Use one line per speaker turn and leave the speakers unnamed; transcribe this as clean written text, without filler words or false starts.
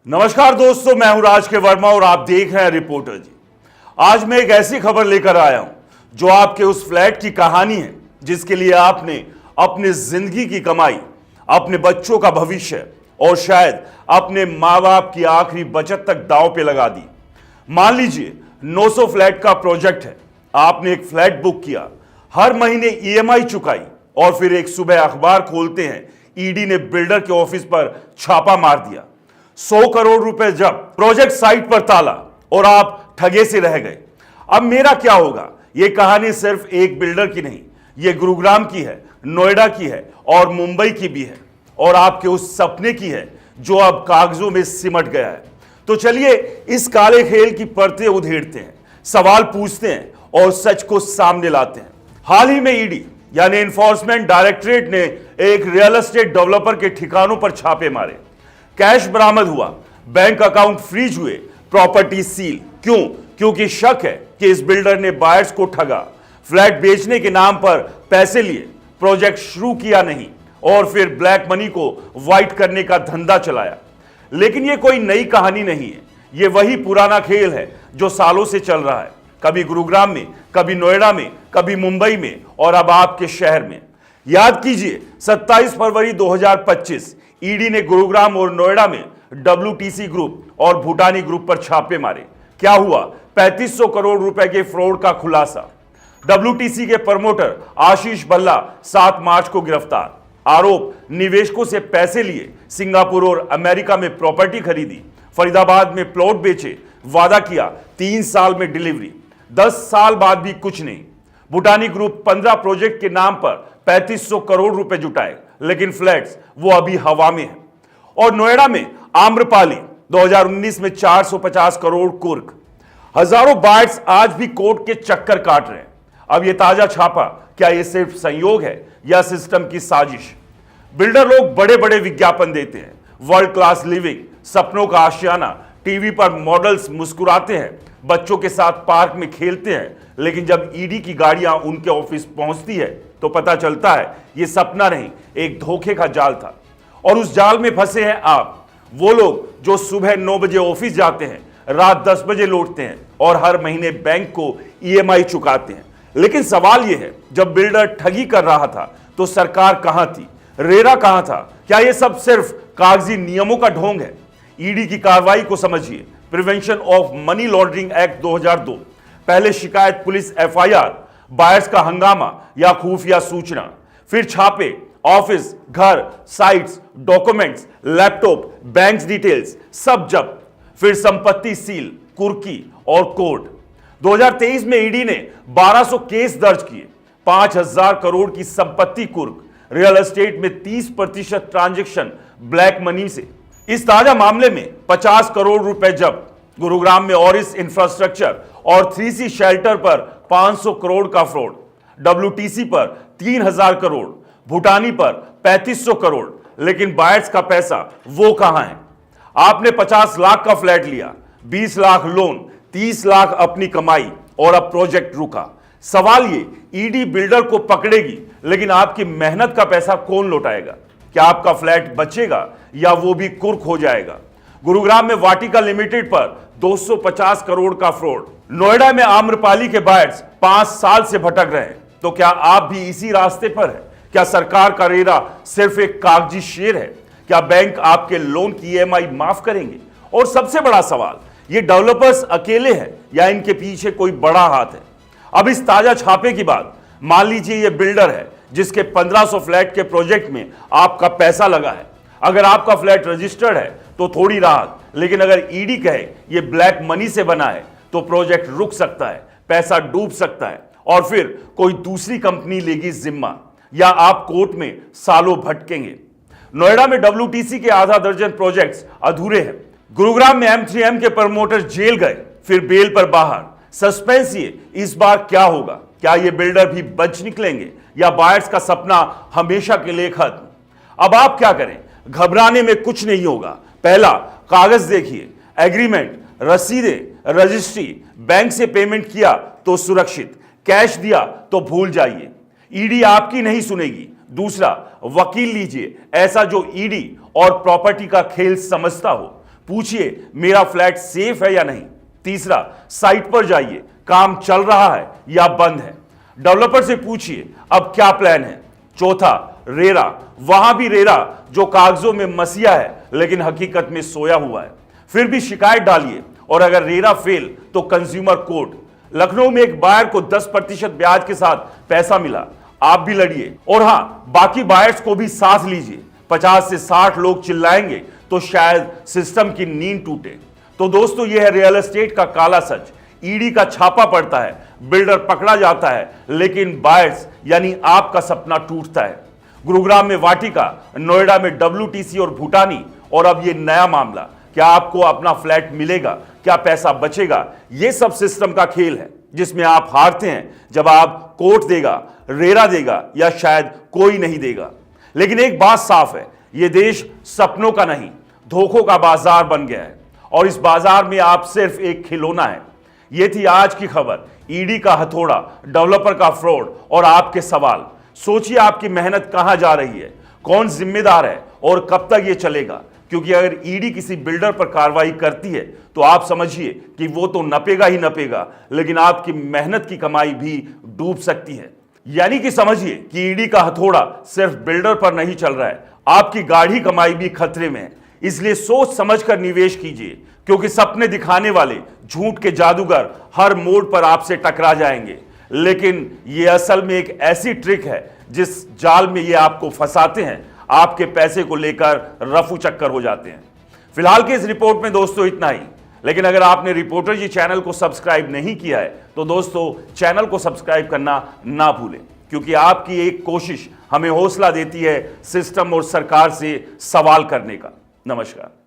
नमस्कार दोस्तों, मैं हूं राज के वर्मा और आप देख रहे हैं रिपोर्टर जी। आज मैं एक ऐसी खबर लेकर आया हूं जो आपके उस फ्लैट की कहानी है जिसके लिए आपने अपनी जिंदगी की कमाई, अपने बच्चों का भविष्य और शायद अपने माँ बाप की आखिरी बचत तक दांव पे लगा दी। मान लीजिए 900 फ्लैट का प्रोजेक्ट है। आपने एक फ्लैट बुक किया, हर महीने ईएमआई चुकाई और फिर एक सुबह अखबार खोलते हैं, ईडी ने बिल्डर के ऑफिस पर छापा मार दिया। 100 करोड़ रुपए जब, प्रोजेक्ट साइट पर ताला और आप ठगे से रह गए। अब मेरा क्या होगा? यह कहानी सिर्फ एक बिल्डर की नहीं, यह गुरुग्राम की है, नोएडा की है और मुंबई की भी है और आपके उस सपने की है जो अब कागजों में सिमट गया है। तो चलिए इस काले खेल की परतें उधेड़ते हैं, सवाल पूछते हैं और सच को सामने लाते हैं। हाल ही में ईडी यानी एनफोर्समेंट डायरेक्टरेट ने एक रियल एस्टेट डेवलपर के ठिकानों पर छापे मारे। कैश बरामद हुआ, बैंक अकाउंट फ्रीज हुए, प्रॉपर्टी सील। क्यों? क्योंकि शक है कि इस बिल्डर ने बायर्स को ठगा, फ्लैट बेचने के नाम पर पैसे लिए, प्रोजेक्ट शुरू किया नहीं और फिर ब्लैक मनी को व्हाइट करने का धंधा चलाया। लेकिन यह कोई नई कहानी नहीं है, यह वही पुराना खेल है जो सालों से चल रहा है। कभी गुरुग्राम में, कभी नोएडा में, कभी मुंबई में और अब आपके शहर में। याद कीजिए 27 फरवरी 2025 ईडी ने गुरुग्राम और नोएडा में WTC ग्रुप और भूटानी ग्रुप पर छापे मारे। क्या हुआ? 3500 करोड़ रुपए के फ्रॉड का खुलासा। WTC के प्रमोटर आशीष भल्ला 7 मार्च को गिरफ्तार। आरोप, निवेशकों से पैसे लिए, सिंगापुर और अमेरिका में प्रॉपर्टी खरीदी, फरीदाबाद में प्लॉट बेचे, वादा किया 3 साल में डिलीवरी, 10 साल बाद भी कुछ नहीं। भूटानी ग्रुप 15 प्रोजेक्ट के नाम पर 3500 करोड़ रुपए जुटाए, लेकिन फ्लैट्स वो अभी हवा में है। और नोएडा में आम्रपाली 2019 में 450 करोड़ कुर्क। हजारों बायर्स आज भी कोर्ट के चक्कर काट रहे हैं। अब ये ताजा छापा, क्या ये सिर्फ संयोग है या सिस्टम की साजिश? बिल्डर लोग बड़े बड़े विज्ञापन देते हैं, वर्ल्ड क्लास लिविंग, सपनों का आशियाना, टीवी पर मॉडल्स मुस्कुराते हैं, बच्चों के साथ पार्क में खेलते हैं, लेकिन जब ईडी की गाड़ियां उनके ऑफिस पहुंचती है तो पता चलता है यह सपना नहीं, एक धोखे का जाल था। और उस जाल में फंसे हैं आप, वो लोग जो सुबह 9 बजे ऑफिस जाते हैं, रात 10 बजे लौटते हैं और हर महीने बैंक को ईएमआई चुकाते हैं। लेकिन सवाल यह है, जब बिल्डर ठगी कर रहा था तो सरकार कहां थी? रेरा कहां था? क्या यह सब सिर्फ कागजी नियमों का ढोंग है? ईडी की कार्रवाई को समझिए। Prevention of money laundering act 2002, पहले शिकायत, पुलिस एफआईआर, बायर्स का हंगामा या खुफिया सूचना, फिर छापे, ऑफिस, घर, sites, documents, laptop, bank details सब जब्त, फिर संपत्ति सील, कुर्की और कोर्ट। 2023 में ईडी ने 1200 केस दर्ज किए, 5000 करोड़ की संपत्ति कुर्क, रियल एस्टेट में 30% ट्रांजैक्शन ब्लैक मनी से। इस ताजा मामले में 50 करोड़ रुपए जब्त। गुरुग्राम में ऑरिस इंफ्रास्ट्रक्चर और 3C शेल्टर पर 500 करोड़ का फ्रॉड, WTC पर 3000 करोड़, भूटानी पर 3500 करोड़। लेकिन बायर्स का पैसा वो कहां है? आपने 50 लाख का फ्लैट लिया, 20 लाख लोन, 30 लाख अपनी कमाई और अब प्रोजेक्ट रुका। सवाल ये, ईडी बिल्डर को पकड़ेगी लेकिन आपकी मेहनत का पैसा कौन लौटाएगा? क्या आपका फ्लैट बचेगा या वो भी कुर्क हो जाएगा? गुरुग्राम में वाटिका लिमिटेड पर 250 करोड़ का फ्रॉड। नोएडा में आम्रपाली के बायर्स 5 साल से भटक रहे हैं। तो क्या आप भी इसी रास्ते पर है? क्या सरकार का रेरा सिर्फ एक कागजी शेर है? क्या बैंक आपके लोन की ईएमआई माफ करेंगे? और सबसे बड़ा सवाल, ये डेवलपर्स अकेले हैं या इनके पीछे कोई बड़ा हाथ है? अब इस ताजा छापे की बात, मान लीजिए ये बिल्डर है जिसके 1500 फ्लैट के प्रोजेक्ट में आपका पैसा लगा है। अगर आपका फ्लैट रजिस्टर्ड है तो थोड़ी राहत, लेकिन अगर ईडी कहे ये ब्लैक मनी से बना है तो प्रोजेक्ट रुक सकता है, पैसा डूब सकता है और फिर कोई दूसरी कंपनी लेगी जिम्मा, या आप कोर्ट में सालों भटकेंगे। नोएडा में WTC के आधा दर्जन प्रोजेक्ट्स अधूरे हैं। गुरुग्राम में M3M के प्रमोटर जेल गए, फिर बेल पर बाहर। सस्पेंस ये, इस बार क्या होगा? क्या ये बिल्डर भी बच निकलेंगे या बायर्स का सपना हमेशा के लिए खत्म? अब आप क्या करें? घबराने में कुछ नहीं होगा। पहला, कागज देखिए, एग्रीमेंट, रसीदें, रजिस्ट्री, बैंक से पेमेंट किया तो सुरक्षित, कैश दिया तो भूल जाइए, ईडी आपकी नहीं सुनेगी। दूसरा, वकील लीजिए, ऐसा जो ईडी और प्रॉपर्टी का खेल समझता हो। पूछिए मेरा फ्लैट सेफ है या नहीं। तीसरा, साइट पर जाइए, काम चल रहा है या बंद है। डेवलपर से पूछिए अब क्या प्लान है। चौथा, रेरा, वहां भी रेरा जो कागजों में मसीहा है लेकिन हकीकत में सोया हुआ है। फिर भी शिकायत डालिए और अगर रेरा फेल तो कंज्यूमर कोर्ट। लखनऊ में एक बायर को 10% ब्याज के साथ पैसा मिला, आप भी लड़िए और हां, बाकी बायर्स को भी साथ लीजिए। 50 से 60 लोग चिल्लाएंगे तो शायद सिस्टम की नींद टूटे। तो दोस्तों, यह है रियल एस्टेट का काला सच। ईडी का छापा पड़ता है, बिल्डर पकड़ा जाता है, लेकिन बायर्स यानी आपका सपना टूटता है। गुरुग्राम में वाटिका, नोएडा में WTC और भूटानी, और अब ये नया मामला। क्या आपको अपना फ्लैट मिलेगा? क्या पैसा बचेगा? ये सब सिस्टम का खेल है जिसमें आप हारते हैं जब आप कोर्ट देगा, रेरा देगा या शायद कोई नहीं देगा। लेकिन एक बात साफ है, यह देश सपनों का नहीं, धोखों का बाजार बन गया है और इस बाजार में आप सिर्फ एक खिलौना है। यह थी आज की खबर। ईडी का हथौड़ा, डेवलपर का फ्रॉड और आपके सवाल। सोचिए आपकी मेहनत कहां जा रही है, कौन जिम्मेदार है और कब तक यह चलेगा। क्योंकि अगर ईडी किसी बिल्डर पर कार्रवाई करती है तो आप समझिए कि वो तो नपेगा ही नपेगा, लेकिन आपकी मेहनत की कमाई भी डूब सकती है। यानी कि समझिए कि ईडी का हथौड़ा सिर्फ बिल्डर पर नहीं चल रहा है, आपकी गाढ़ी कमाई भी खतरे में है। इसलिए सोच समझकर निवेश कीजिए, क्योंकि सपने दिखाने वाले झूठ के जादूगर हर मोड़ पर आपसे टकरा जाएंगे। लेकिन ये असल में एक ऐसी ट्रिक है जिस जाल में ये आपको फंसाते हैं, आपके पैसे को लेकर रफू चक्कर हो जाते हैं। फिलहाल के इस रिपोर्ट में दोस्तों इतना ही। लेकिन अगर आपने रिपोर्टर जी चैनल को सब्सक्राइब नहीं किया है तो दोस्तों चैनल को सब्सक्राइब करना ना भूलें, क्योंकि आपकी एक कोशिश हमें हौसला देती है सिस्टम और सरकार से सवाल करने का। नमस्कार।